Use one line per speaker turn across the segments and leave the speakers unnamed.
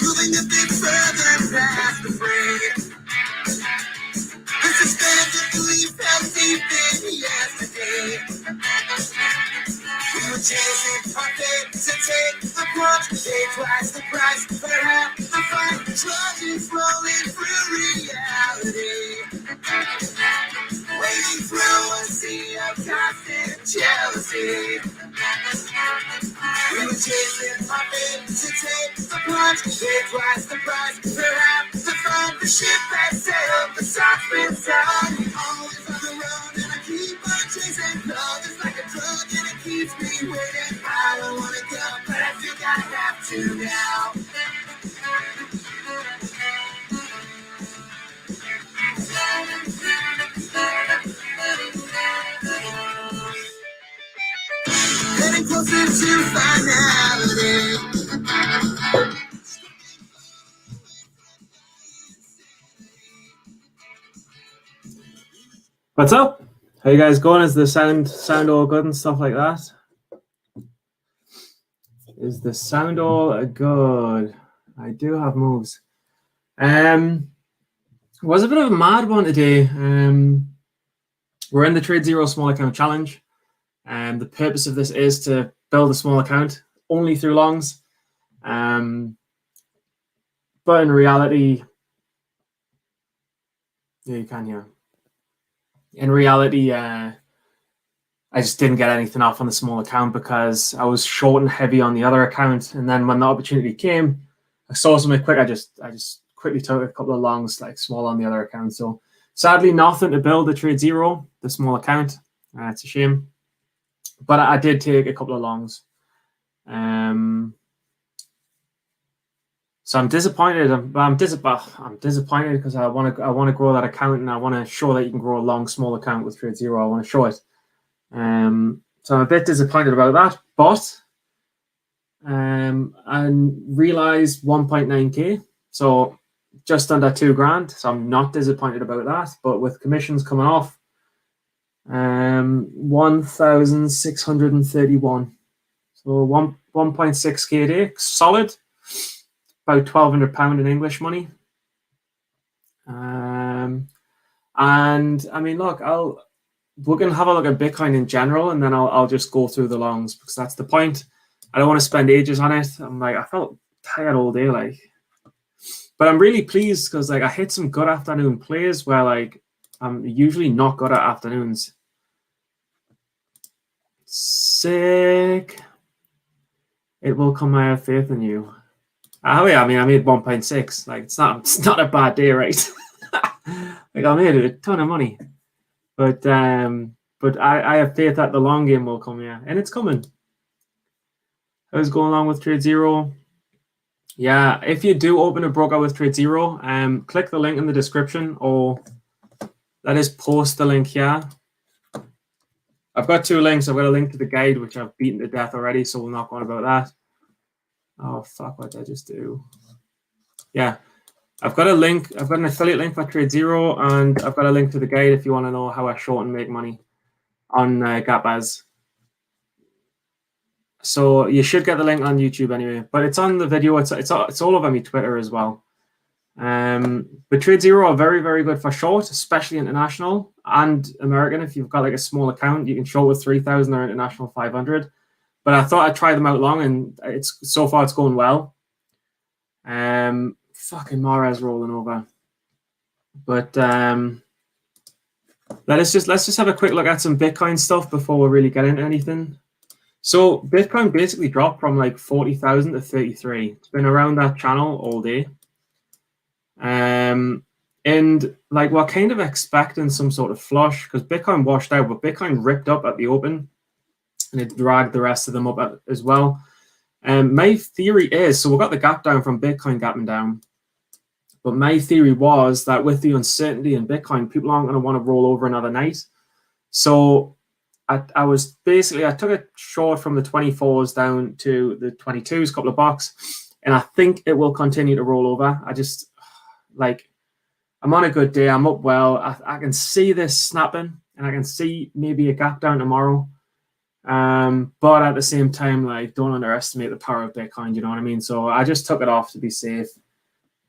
Moving a bit further past the break. This is better belief as deep in yesterday. We were chasing pocket to take the plunge, pay twice the price, but half the fun. Trudging rolling through reality. Wading through a sea of constant jealousy. We were chasing pocket to take the plunge, pay twice the price, but half the fun. The ship has sailed, the sun's been sun. Always on the road and I keep on chasing. Love is like a drug and it keeps me waiting. I don't wanna go, but I think I have to now. Getting closer to finality.
What's up? How you guys going? Is the sound all good and stuff like that? Is the sound all good? I do have moves. It was a bit of a mad one today. We're in the TradeZero small account challenge. The purpose of this is to build a small account only through longs. But in reality, yeah, you can hear. In reality, I just didn't get anything off on the small account because I was short and heavy on the other account. And then when the opportunity came, I saw something quick. I just quickly took a couple of longs, like small on the other account. So sadly, nothing to build the TradeZero, the small account. It's a shame. But I did take a couple of longs. So I'm disappointed. I'm disappointed because I want to grow that account and I want to show that you can grow a long small account with TradeZero. I want to show it. So I'm a bit disappointed about that, but I realized 1.9k, so just under $2,000. So I'm not disappointed about that. But with commissions coming off, 1,631. So 1.6k a day, solid. About £1,200 in English money. And I mean, look, we're gonna have a look at Bitcoin in general, and then I'll just go through the longs because that's the point. I don't want to spend ages on it. I felt tired all day, but I'm really pleased because I hit some good afternoon plays where I'm usually not good at afternoons. Sick. It will come. I have faith in you. Oh yeah, I mean I made 1.6. It's not a bad day, right? I made a ton of money. But I have faith that the long game will come, yeah. And it's coming. How's going along with TradeZero? Yeah, if you do open a broker with TradeZero, click the link in the description, or that is post the link here. I've got two links. I've got a link to the guide, which I've beaten to death already, so we'll not go on about that. Oh fuck, what did I just do? Yeah. I've got a link. I've got an affiliate link for TradeZero, and I've got a link to the guide if you want to know how I short and make money on GapAs. So you should get the link on YouTube anyway, but it's on the video. It's all over my Twitter as well. But TradeZero are very, very good for short, especially international and American. If you've got a small account, you can short with 3,000 or international 500. But I thought I'd try them out long, and so far it's going well. Fucking Mahrez rolling over. But let's just have a quick look at some Bitcoin stuff before we really get into anything. So Bitcoin basically dropped from 40,000 to 33. It's been around that channel all day. And we're kind of expecting some sort of flush because Bitcoin washed out, but Bitcoin ripped up at the open and it dragged the rest of them up as well. My theory is, so we've got the gap down from Bitcoin gapping down. But my theory was that with the uncertainty in Bitcoin, people aren't going to want to roll over another night. So I was basically, I took a short from the 24s down to the 22s, couple of bucks, and I think it will continue to roll over. I just like, I'm on a good day. I'm up well. I can see this snapping, and I can see maybe a gap down tomorrow. But at the same time, like, don't underestimate the power of Bitcoin. You know what I mean? So I just took it off to be safe.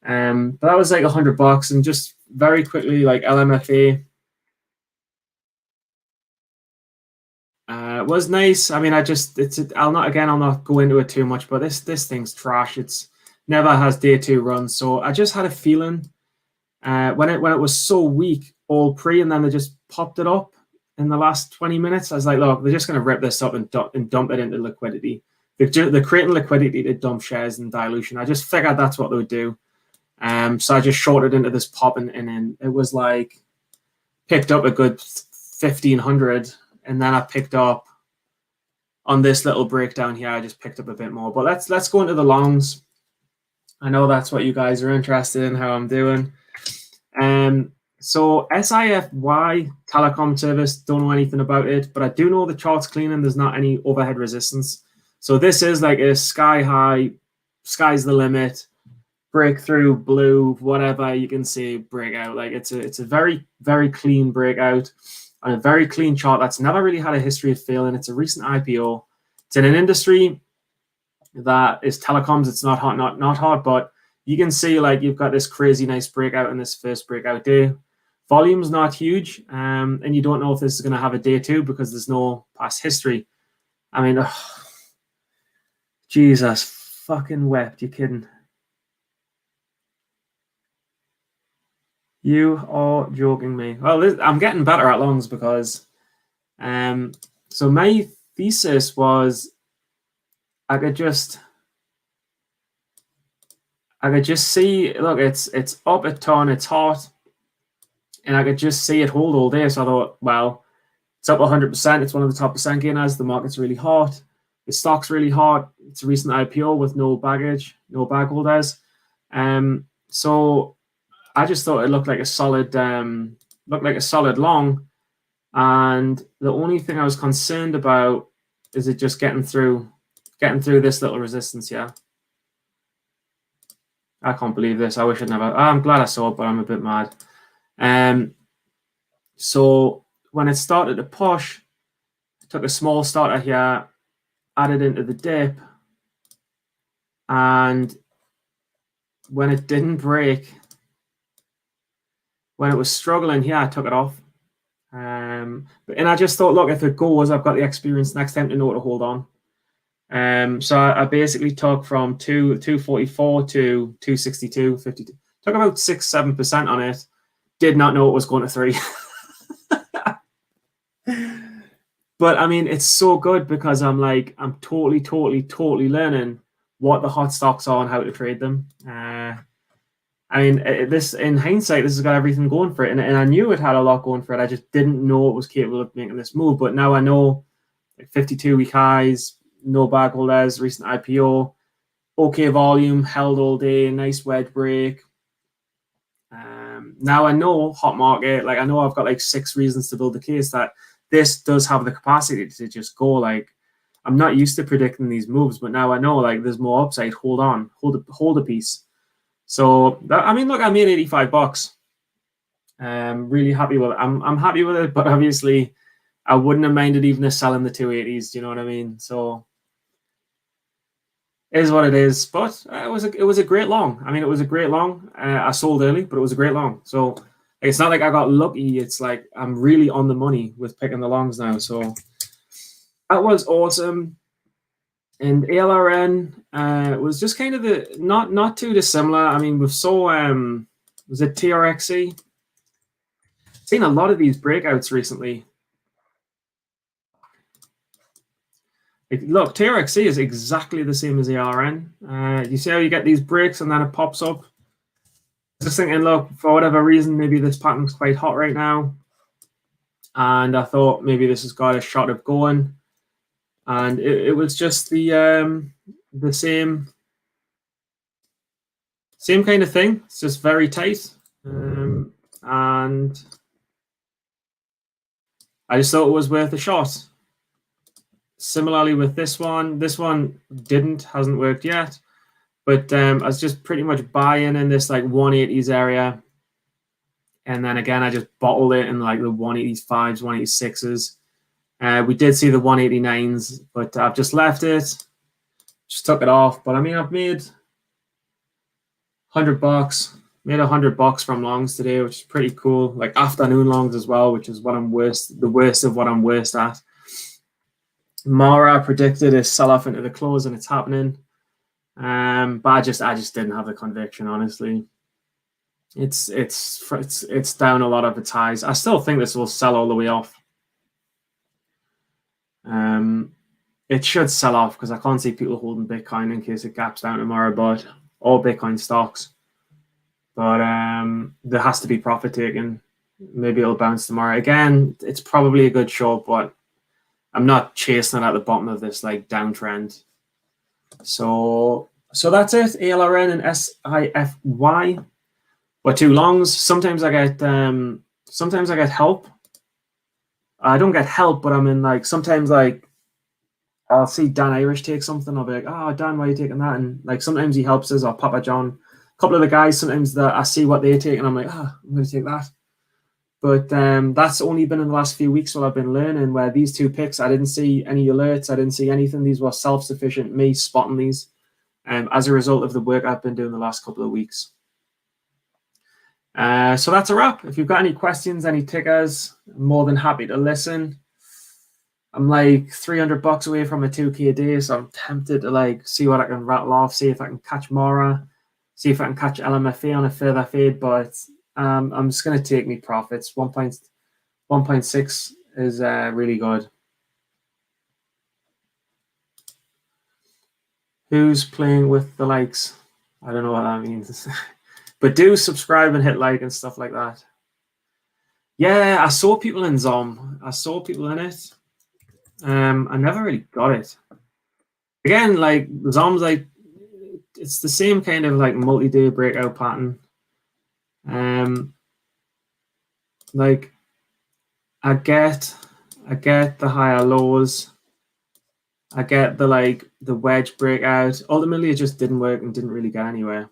But that was like $100, and just very quickly, like LMFA. It was nice. I mean, I'll not go into it too much, but this thing's trash. It's never has day two runs. So I just had a feeling when it was so weak all pre, and then they just popped it up in the last 20 minutes. I was like, look, they're just going to rip this up and dump it into liquidity. They're creating liquidity to dump shares in dilution. I just figured that's what they would do. So I just shorted into this pop, and then it was like picked up a good 1,500, and then I picked up on this little breakdown here. I just picked up a bit more, but let's go into the longs. I know that's what you guys are interested in, how I'm doing. So SIFY telecom service, don't know anything about it, but I do know the chart's clean and there's not any overhead resistance. So this is like a sky high, sky's the limit, breakthrough, blue, whatever you can see, breakout. Like it's a very, very clean breakout on a very clean chart that's never really had a history of failing. It's a recent IPO. It's in an industry that is telecoms. It's not hot, but you can see like you've got this crazy nice breakout in this first breakout day. Volume's not huge, and you don't know if this is going to have a day two because there's no past history. I mean, Jesus fucking wept. You kidding? You are joking me. Well, I'm getting better at longs because, so my thesis was I could just see, look, it's up a ton, it's hot, and I could just see it hold all day. So I thought, well, it's up 100%. It's one of the top percent gainers. The market's really hot. The stock's really hot. It's a recent IPO with no baggage, no bag holders. So I just thought it looked like a solid long. And the only thing I was concerned about is it just getting through this little resistance here. I can't believe this. I wish I'd never. I'm glad I saw it, but I'm a bit mad. So when it started to push, I took a small starter here, added into the dip, and when it didn't break, when it was struggling here, I took it off. And I just thought, look, if it goes, I've got the experience next time to know to hold on. So I basically took from 244 to 262, 52. Took about 6-7% on it. Did not know it was going to 3. But I mean, it's so good because I'm totally learning what the hot stocks are and how to trade them. I mean, this in hindsight, this has got everything going for it, and I knew it had a lot going for it. I just didn't know it was capable of making this move. But now I know, like 52-week highs, no bag holders, recent IPO, okay volume, held all day, nice wedge break. Now I know hot market. Like I know I've got like 6 reasons to build the case that this does have the capacity to just go. Like I'm not used to predicting these moves, but now I know like there's more upside. Hold on, hold a piece. So I mean, look, I made $85. Really happy with it. I'm happy with it, but obviously I wouldn't have minded even selling the 280s. Do you know what I mean? So it is what it is. But it was a great long. I mean, it was a great long. I sold early, but it was a great long. So it's not like I got lucky. It's like I'm really on the money with picking the longs now. So that was awesome. And ALRN was just kind of the not too dissimilar. I mean, we saw was it TRXC? Seen a lot of these breakouts recently. Like, look, TRXC is exactly the same as ALRN. You see how you get these breaks and then it pops up. Just thinking, look, for whatever reason, maybe this pattern's quite hot right now, and I thought maybe this has got a shot of going. And it was just the same kind of thing. It's just very tight. And I just thought it was worth a shot. Similarly with this one hasn't worked yet, but I was just pretty much buying in this like 180s area. And then again, I just bottled it in like the 185s, 186s. We did see the 189s, but I've just left it, just took it off. But I mean, I've made $100, made $100 from longs today, which is pretty cool. Like afternoon longs as well, which is what I'm the worst of what I'm worst at. Mara predicted a sell off into the close, and it's happening. But I just didn't have the conviction, honestly. It's down a lot of its highs. I still think this will sell all the way off. It should sell off because I can't see people holding Bitcoin in case it gaps down tomorrow, but all Bitcoin stocks. But there has to be profit taken. Maybe it'll bounce tomorrow. Again, it's probably a good short, but I'm not chasing it at the bottom of this like downtrend. So that's it. ALRN and SIFY. But two longs. Sometimes I get help. I don't get help, but I'm in like sometimes like I'll see Dan Irish take something. I'll be like, oh Dan, why are you taking that? And like sometimes he helps us, or Papa John. A couple of the guys, sometimes that I see what they take and I'm like, I'm gonna take that. But that's only been in the last few weeks while I've been learning, where these two picks, I didn't see any alerts, I didn't see anything. These were self-sufficient, me spotting these as a result of the work I've been doing the last couple of weeks. So that's a wrap. If you've got any questions, any tickers, I'm more than happy to listen. I'm like $300 away from a 2K a day, so I'm tempted to like see what I can rattle off, see if I can catch Mara, see if I can catch LMFA on a further fade, but I'm just going to take me profits. 1.6 is really good. Who's playing with the likes? I don't know what that means. But do subscribe and hit like and stuff like that. Yeah, I saw people in Zom. I saw people in it. I never really got it. Again, like Zom's like, it's the same kind of like multi-day breakout pattern. Like I get the higher lows. I get the wedge breakout. Ultimately, it just didn't work and didn't really get anywhere.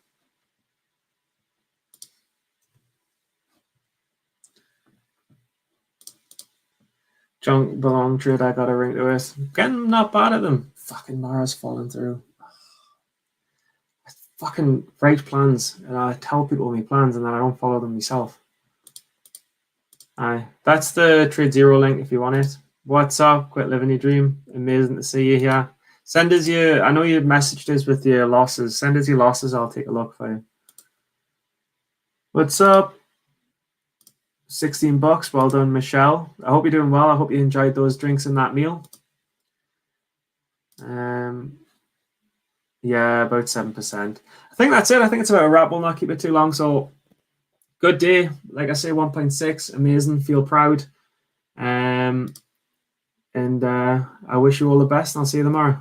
Junk belong trade, I got a ring to it. Again, not bad at them. Fucking Mara's falling through. I fucking write plans and I tell people my plans and then I don't follow them myself. That's the TradeZero link if you want it. What's up? Quit living your dream. Amazing to see you here. Send us your, I know you messaged us with your losses. Send us your losses. I'll take a look for you. What's up? $16. Well done, Michelle. I hope you're doing well. I hope you enjoyed those drinks and that meal. Yeah, about 7%. I think that's it. I think it's about a wrap. We'll not keep it too long. So good day. Like I say, 1.6. Amazing. Feel proud. And I wish you all the best. And I'll see you tomorrow.